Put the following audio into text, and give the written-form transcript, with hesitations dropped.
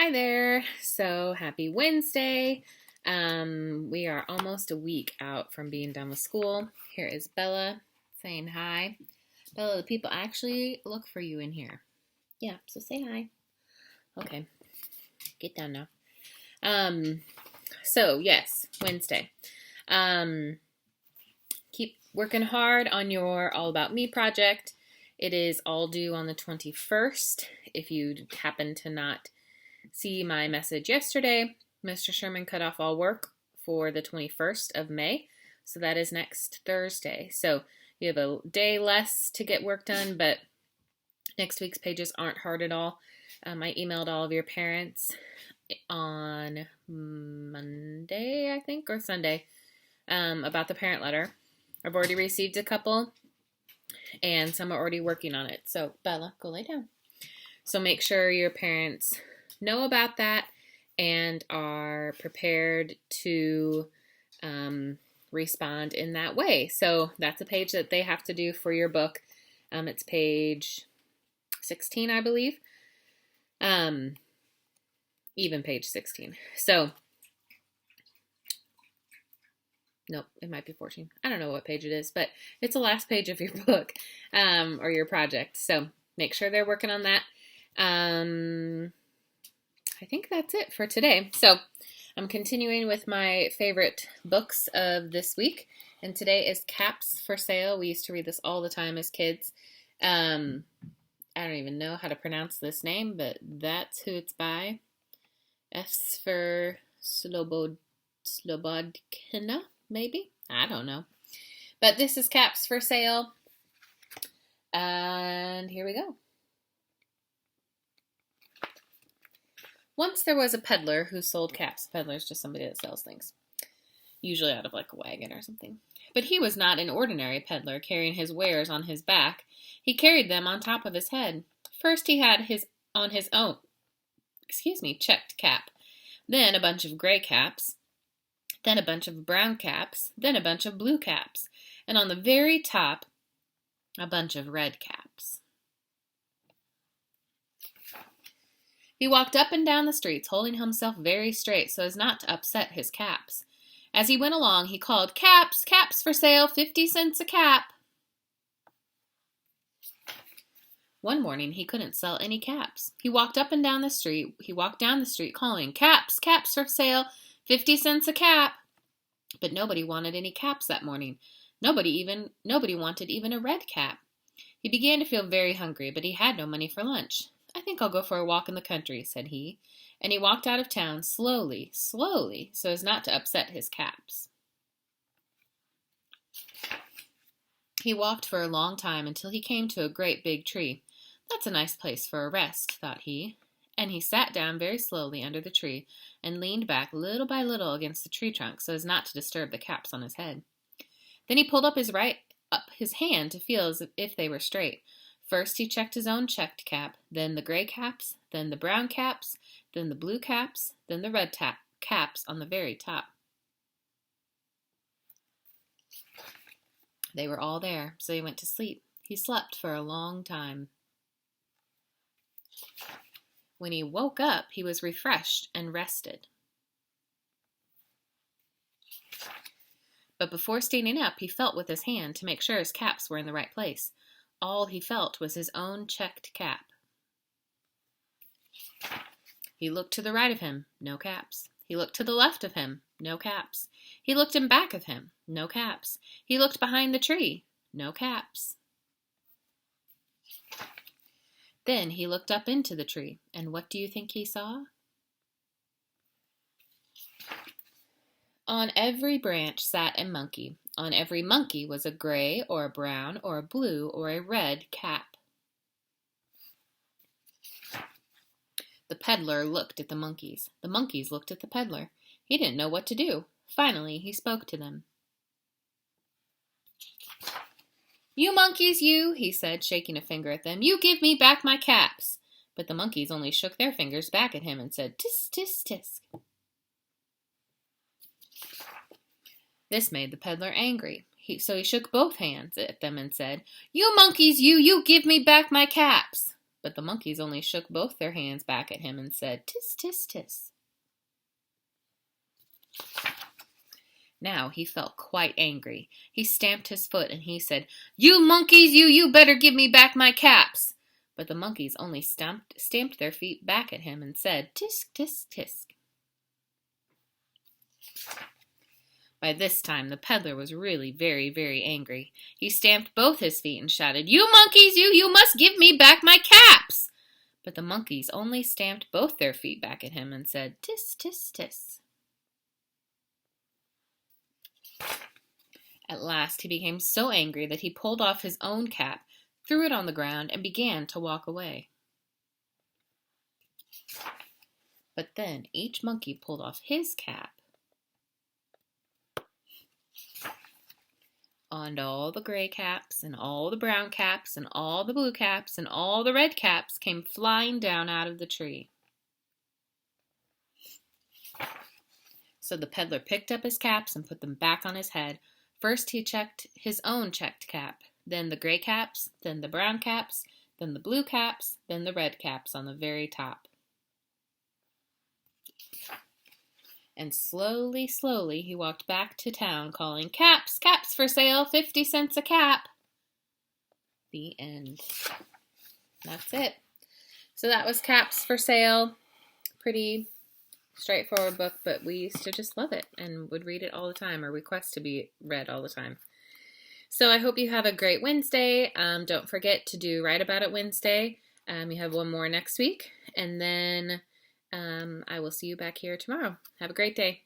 Hi there. So happy Wednesday. We are almost a week out from being done with school. Here is Bella saying hi. Bella, the people actually look for you in here. Yeah, so say hi. Okay, get down now. So yes, Wednesday. Keep working hard on your All About Me project. It is all due on the 21st. If you happen to not see my message yesterday, Mr. Sherman cut off all work for the 21st of May. So that is next Thursday. So you have a day less to get work done, but next week's pages aren't hard at all. I emailed all of your parents on Monday, I think, or Sunday, about the parent letter. I've already received a couple, and some are already working on it. So, Bella, go lay down. So make sure your parents know about that and are prepared to respond in that way. So that's a page that they have to do for your book. It's page 16, I believe. Even page 16. So, nope, it might be 14. I don't know what page it is, but it's the last page of your book or your project. So make sure they're working on that. I think that's it for today. So I'm continuing with my favorite books of this week. And today is Caps for Sale. We used to read this all the time as kids. I don't even know how to pronounce this name, but that's who it's by. F's for Slobodkina, maybe? I don't know. But this is Caps for Sale. And here we go. Once there was a peddler who sold caps. A peddler is just somebody that sells things, usually out of like a wagon or something. But he was not an ordinary peddler carrying his wares on his back. He carried them on top of his head. First he had on his own checked cap, then a bunch of gray caps, then a bunch of brown caps, then a bunch of blue caps, and on the very top, a bunch of red caps. He walked up and down the streets, holding himself very straight so as not to upset his caps. As he went along, he called, "Caps, caps for sale, 50 cents a cap." One morning, he couldn't sell any caps. He walked up and down the street. He walked down the street calling, "Caps, caps for sale, 50 cents a cap." But nobody wanted any caps that morning. Nobody wanted even a red cap. He began to feel very hungry, but he had no money for lunch. "I think I'll go for a walk in the country," said he, and he walked out of town slowly, slowly, so as not to upset his caps. He walked for a long time until he came to a great big tree. "That's a nice place for a rest," thought he, and he sat down very slowly under the tree and leaned back little by little against the tree trunk so as not to disturb the caps on his head. Then he pulled up his hand to feel as if they were straight. First he checked his own checked cap, then the gray caps, then the brown caps, then the blue caps, then the red caps on the very top. They were all there, so he went to sleep. He slept for a long time. When he woke up, he was refreshed and rested. But before standing up, he felt with his hand to make sure his caps were in the right place. All he felt was his own checked cap. He looked to the right of him, no caps. He looked to the left of him, no caps. He looked in back of him, no caps. He looked behind the tree, no caps. Then he looked up into the tree, and what do you think he saw? On every branch sat a monkey. On every monkey was a gray or a brown or a blue or a red cap. The peddler looked at the monkeys. The monkeys looked at the peddler. He didn't know what to do. Finally, he spoke to them. "You monkeys, you," he said, shaking a finger at them. "You give me back my caps." But the monkeys only shook their fingers back at him and said, "Tisk, tisk, tisk." This made the peddler angry. So he shook both hands at them and said, "You monkeys, you give me back my caps." But the monkeys only shook both their hands back at him and said, "Tis, tis, tis." Now he felt quite angry. He stamped his foot and he said, "You monkeys, you better give me back my caps." But the monkeys only stamped their feet back at him and said, "Tisk, tisk, tisk." By this time the peddler was really very, very angry. He stamped both his feet and shouted, "You monkeys, you must give me back my caps." But the monkeys only stamped both their feet back at him and said, "Tis, tis, tis." At last he became so angry that he pulled off his own cap, threw it on the ground, and began to walk away. But then each monkey pulled off his cap, and all the gray caps, and all the brown caps, and all the blue caps, and all the red caps came flying down out of the tree. So the peddler picked up his caps and put them back on his head. First he checked his own checked cap, then the gray caps, then the brown caps, then the blue caps, then the red caps on the very top. And slowly, slowly he walked back to town calling, "Caps, caps for sale, 50 cents a cap." The end. That's it. So that was Caps for Sale. Pretty straightforward book, but we used to just love it and would read it all the time or request to be read all the time. So I hope you have a great Wednesday. Don't forget to do Write About It Wednesday. You have one more next week, and then I will see you back here tomorrow. Have a great day.